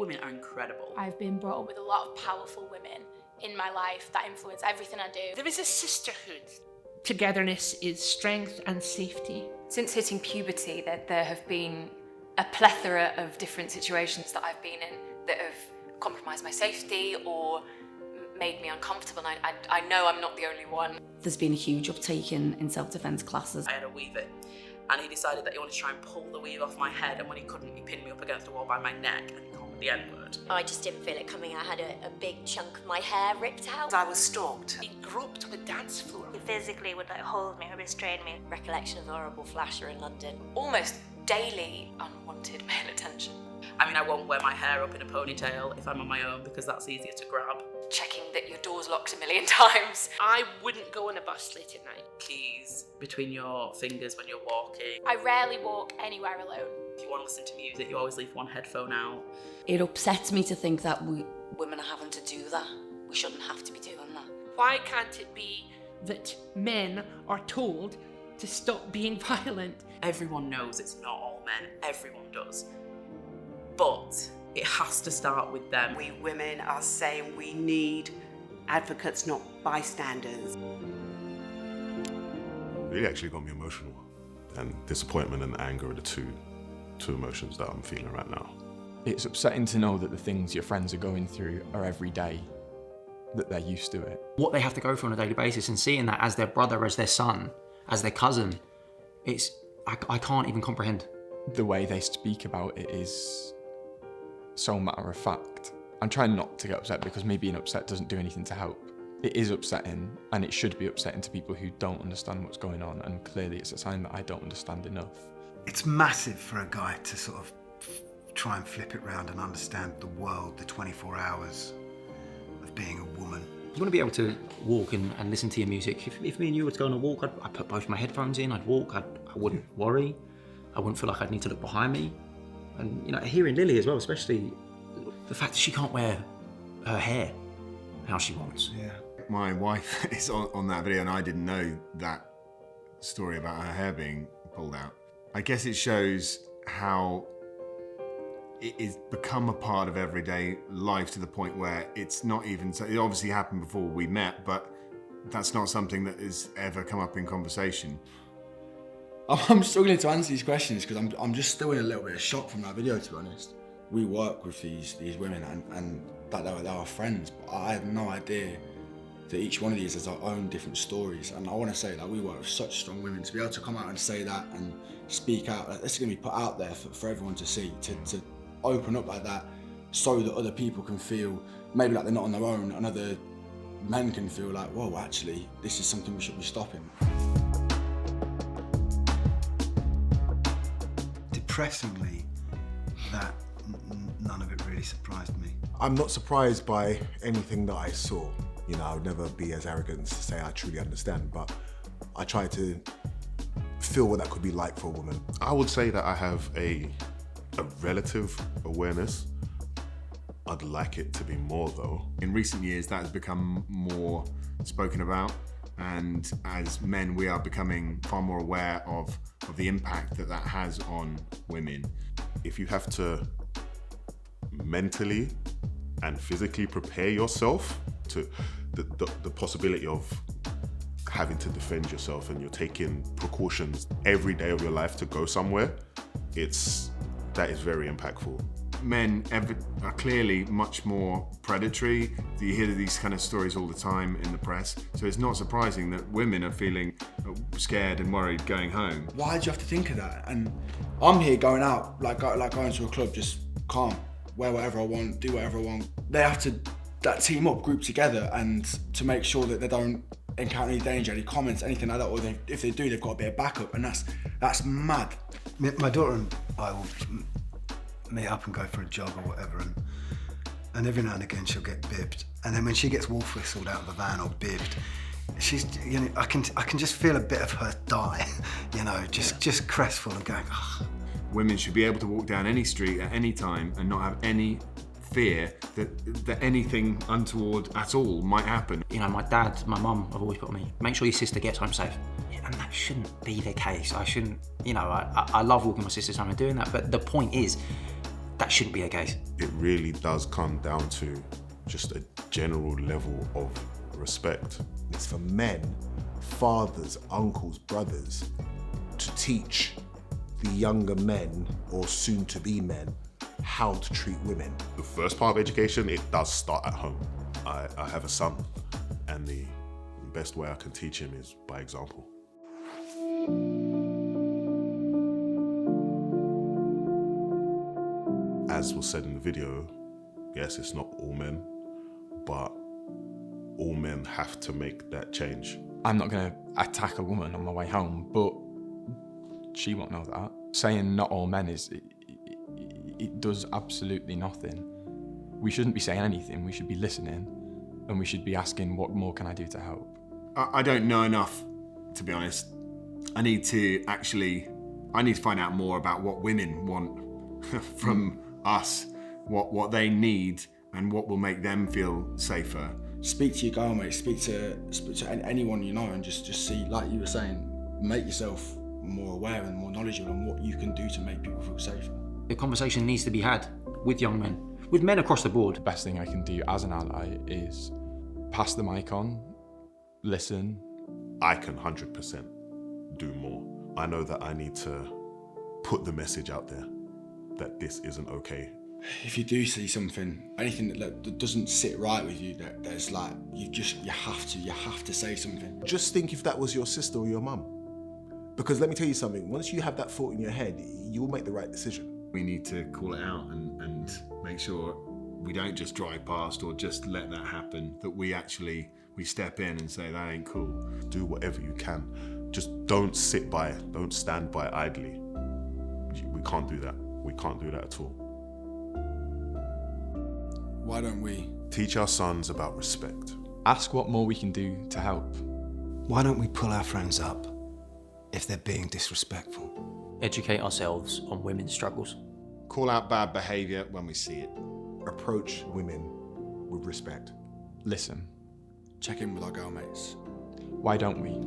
women are incredible. I've been brought up with a lot of powerful women in my life that influence everything I do. There is a sisterhood. Togetherness is strength and safety. Since hitting puberty, there have been a plethora of different situations that I've been in that have compromised my safety or made me uncomfortable, and I know I'm not the only one. There's been a huge uptake in self-defence classes. I had a weave-in, and he decided that he wanted to try and pull the weave off my head, and when he couldn't, he pinned me up against the wall by my neck and he called me the N-word. I just didn't feel it coming. I had a big chunk of my hair ripped out. I was stalked. He groped on the dance floor. He physically would hold me or restrain me. Recollection of a horrible flasher in London. Almost daily unwanted male attention. I mean, I won't wear my hair up in a ponytail if I'm on my own because that's easier to grab. Checking that your door's locked a million times. I wouldn't go on a bus late at night. Keys between your fingers when you're walking. I rarely walk anywhere alone. If you want to listen to music, you always leave one headphone out. It upsets me to think that women are having to do that. We shouldn't have to be doing that. Why can't it be that men are told to stop being violent? Everyone knows it's not all men. Everyone does. But it has to start with them. We women are saying we need advocates, not bystanders. Really actually got me emotional. And disappointment and anger are the two emotions that I'm feeling right now. It's upsetting to know that the things your friends are going through are every day, that they're used to it. What they have to go through on a daily basis and seeing that as their brother, as their son, as their cousin, I can't even comprehend. The way they speak about it is so matter of fact. I'm trying not to get upset because me being upset doesn't do anything to help. It is upsetting, and it should be upsetting to people who don't understand what's going on, and clearly it's a sign that I don't understand enough. It's massive for a guy to sort of try and flip it round and understand the world, the 24 hours of being a woman. You want to be able to walk and listen to your music. If me and you were to go on a walk, I'd put both my headphones in, I'd walk, I wouldn't worry. I wouldn't feel like I'd need to look behind me. And, you know, hearing Lily as well, especially the fact that she can't wear her hair how she wants. Yeah. My wife is on that video and I didn't know that story about her hair being pulled out. I guess it shows how it has become a part of everyday life to the point where it's not even, so it obviously happened before we met, but that's not something that has ever come up in conversation. I'm struggling to answer these questions because I'm just still in a little bit of shock from that video, to be honest. We work with these women and that they're our friends, but I have no idea that each one of these has our own different stories. And I want to say that we work with such strong women. To be able to come out and say that and speak out, this is going to be put out there for everyone to see, to open up like that so that other people can feel maybe like they're not on their own, and other men can feel like, whoa, actually, this is something we should be stopping. Depressingly, that none of it really surprised me. I'm not surprised by anything that I saw. You know, I would never be as arrogant to say I truly understand, but I try to feel what that could be like for a woman. I would say that I have a relative awareness. I'd like it to be more though. In recent years, that has become more spoken about, and as men, we are becoming far more aware of the impact that has on women. If you have to mentally and physically prepare yourself to the possibility of having to defend yourself, and you're taking precautions every day of your life to go somewhere, that is very impactful. Men are clearly much more predatory. You hear these kind of stories all the time in the press, so it's not surprising that women are feeling scared and worried going home. Why do you have to think of that? And I'm here going out, like going to a club, just calm, wear whatever I want, do whatever I want. They have to team up, group together, and to make sure that they don't encounter any danger, any comments, anything like that, or if they do, they've got a bit of backup, and that's mad. My daughter and I will meet up and go for a jog or whatever, and every now and again she'll get bibbed, and then when she gets wolf whistled out of the van or bibbed, she's, you know, I can just feel a bit of her die, you know, just crestful and going, oh. Women should be able to walk down any street at any time and not have any fear that anything untoward at all might happen. You know, my dad, my mum have always put on me, make sure your sister gets home safe. And that shouldn't be the case. I shouldn't, you know, I love walking my sister's home and doing that, but the point is, that shouldn't be the case. It really does come down to just a general level of respect. It's for men, fathers, uncles, brothers, to teach the younger men or soon-to-be men how to treat women. The first part of education, it does start at home. I have a son, and the best way I can teach him is by example. As was said in the video, yes, it's not all men, but all men have to make that change. I'm not going to attack a woman on my way home, but she won't know that. Saying not all men it does absolutely nothing. We shouldn't be saying anything, we should be listening, and we should be asking, what more can I do to help? I don't know enough, to be honest. I need to find out more about what women want from us, what they need, and what will make them feel safer. Speak to your girl, mate. Speak to anyone you know, and just see, like you were saying, make yourself more aware and more knowledgeable on what you can do to make people feel safer. The conversation needs to be had with young men, with men across the board. The best thing I can do as an ally is pass the mic on, listen. I can 100% do more. I know that I need to put the message out there that this isn't okay. If you do see something, anything that doesn't sit right with you, that there's like, you have to say something. Just think if that was your sister or your mum. Because let me tell you something, once you have that thought in your head, you will make the right decision. We need to call it out and make sure we don't just drive past or just let that happen, that we step in and say, that ain't cool. Do whatever you can. Just don't sit by, don't stand by idly. We can't do that. We can't do that at all. Why don't we teach our sons about respect? Ask what more we can do to help. Why don't we pull our friends up if they're being disrespectful? Educate ourselves on women's struggles. Call out bad behaviour when we see it. Approach women with respect. Listen. Check in with our girl mates. Why don't we?